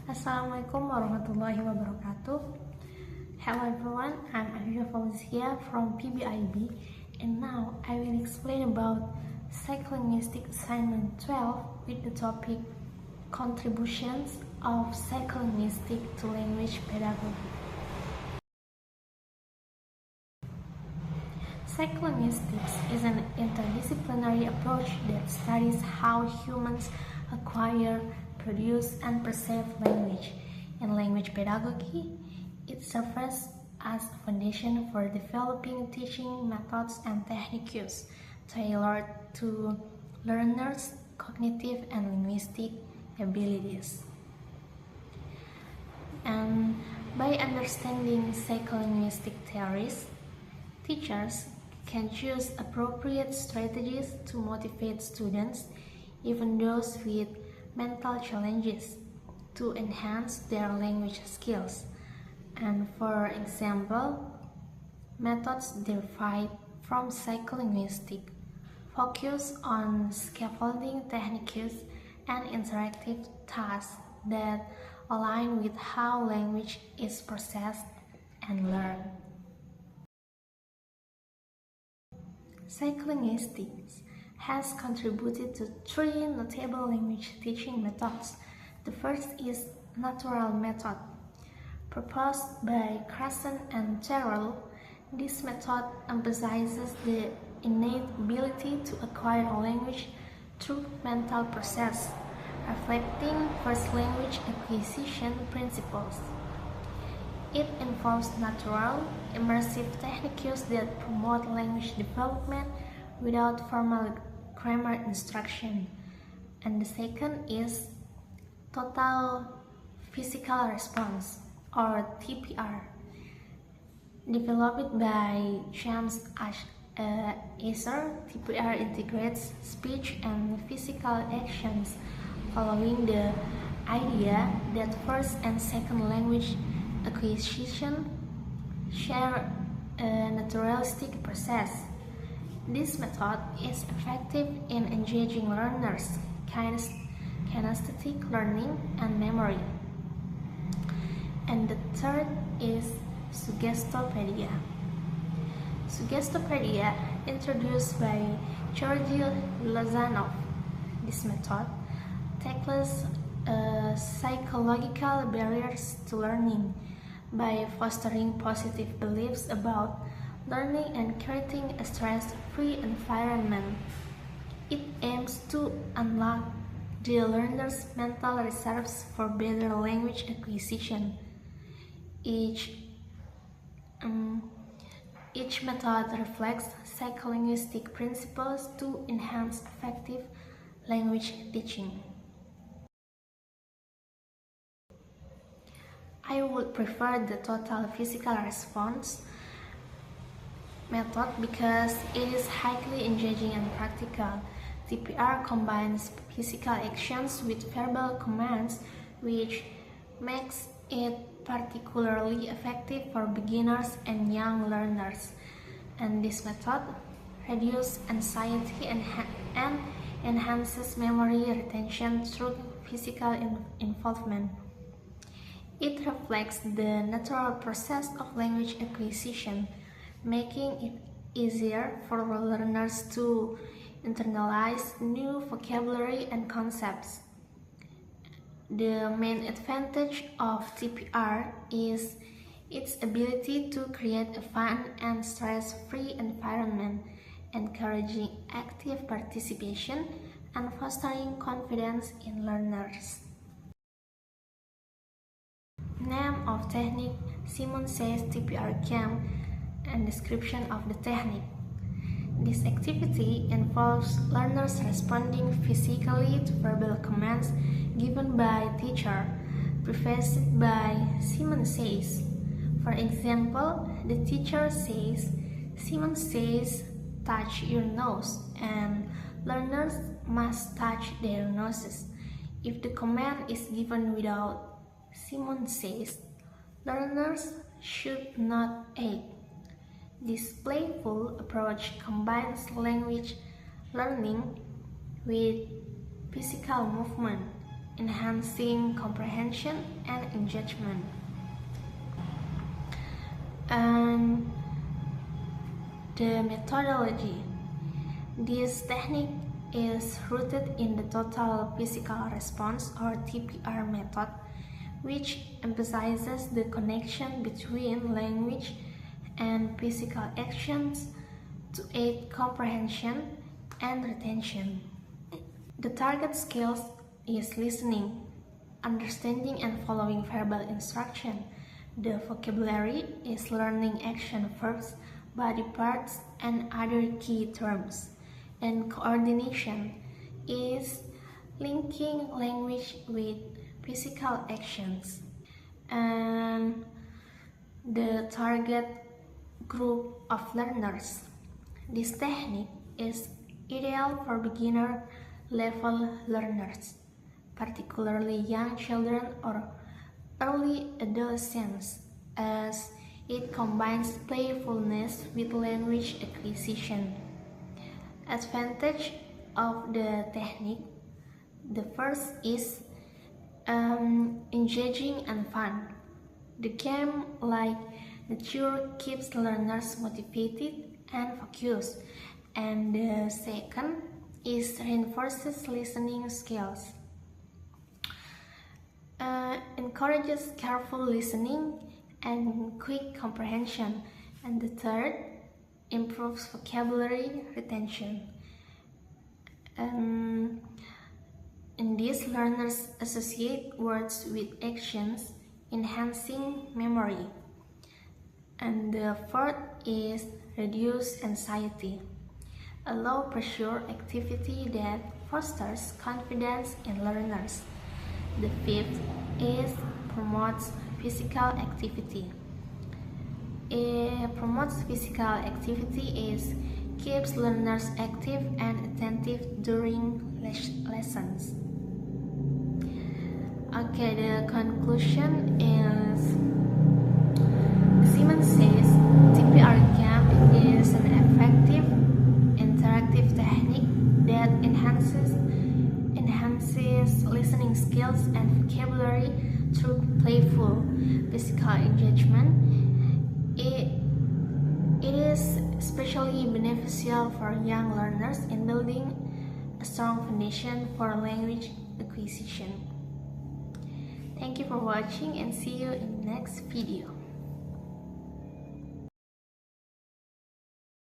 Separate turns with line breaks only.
Assalamualaikum warahmatullahi wabarakatuh. Hello everyone, I'm Afifah Fauzia from PBIB, and now I will explain about Psycholinguistic Assignment 12 with the topic Contributions of Psycholinguistics to Language Pedagogy. Psycholinguistics is an interdisciplinary approach that studies how humans acquire, produce, and perceive language. In language pedagogy, it serves as a foundation for developing teaching methods and techniques tailored to learners' cognitive and linguistic abilities. And by understanding psycholinguistic theories, teachers can choose appropriate strategies to motivate students, even those with mental challenges, to enhance their language skills. And for example, methods derived from psycholinguistics focus on scaffolding techniques and interactive tasks that align with how language is processed and learned. Psycholinguistics has contributed to three notable language teaching methods. The first is natural method. Proposed by Krashen and Terrell, this method emphasizes the innate ability to acquire a language through mental process, reflecting first language acquisition principles. It involves natural, immersive techniques that promote language development without formal grammar instruction. And the second is total physical response, or TPR, developed by James Asher. TPR integrates speech and physical actions following the idea that first and second language acquisition share a naturalistic process. This method is effective in engaging learners' kinesthetic learning and memory. And the third is Suggestopedia. Suggestopedia, introduced by Georgy Lozanov. This method tackles psychological barriers to learning by fostering positive beliefs about learning and creating a stress-free environment. It aims to unlock the learner's mental reserves for better language acquisition. Each method reflects psycholinguistic principles to enhance effective language teaching. I would prefer the total physical response method because it is highly engaging and practical. TPR combines physical actions with verbal commands, which makes it particularly effective for beginners and young learners. And this method reduces anxiety and enhances memory retention through physical involvement. It reflects the natural process of language acquisition, making it easier for learners to internalize new vocabulary and concepts. The main advantage of TPR is its ability to create a fun and stress-free environment, encouraging active participation and fostering confidence in learners. Name of technique: Simon Says TPR Camp, and description of the technique. This activity involves learners responding physically to verbal commands given by teacher, prefaced by Simon Says. For example, the teacher says, "Simon says, touch your nose," and learners must touch their noses. If the command is given without Simon says, learners should not act. This playful approach combines language learning with physical movement, enhancing comprehension and engagement. And the methodology. This technique is rooted in the Total Physical Response or TPR method, which emphasizes the connection between language and physical actions to aid comprehension and retention. The target skills is listening, understanding and following verbal instruction. The vocabulary is learning action verbs, body parts, and other key terms. And coordination is linking language with physical actions. And the target group of learners. This technique is ideal for beginner level learners, particularly young children or early adolescents, as it combines playfulness with language acquisition. Advantage of the technique. The first is engaging and fun. The game, like nature, keeps learners motivated and focused. And the second is reinforces listening skills. Encourages careful listening and quick comprehension. And the third, improves vocabulary retention. In this, learners associate words with actions, enhancing memory. And the fourth is reduce anxiety, a low pressure activity that fosters confidence in learners. The fifth is promotes physical activity. It promotes physical activity is keeps learners active and attentive during lessons. Okay, the conclusion is Siemens says TPR game is an effective interactive technique that enhances listening skills and vocabulary through playful physical engagement. It is especially beneficial for young learners in building a strong foundation for language acquisition. Thank you for watching and see you in the next video.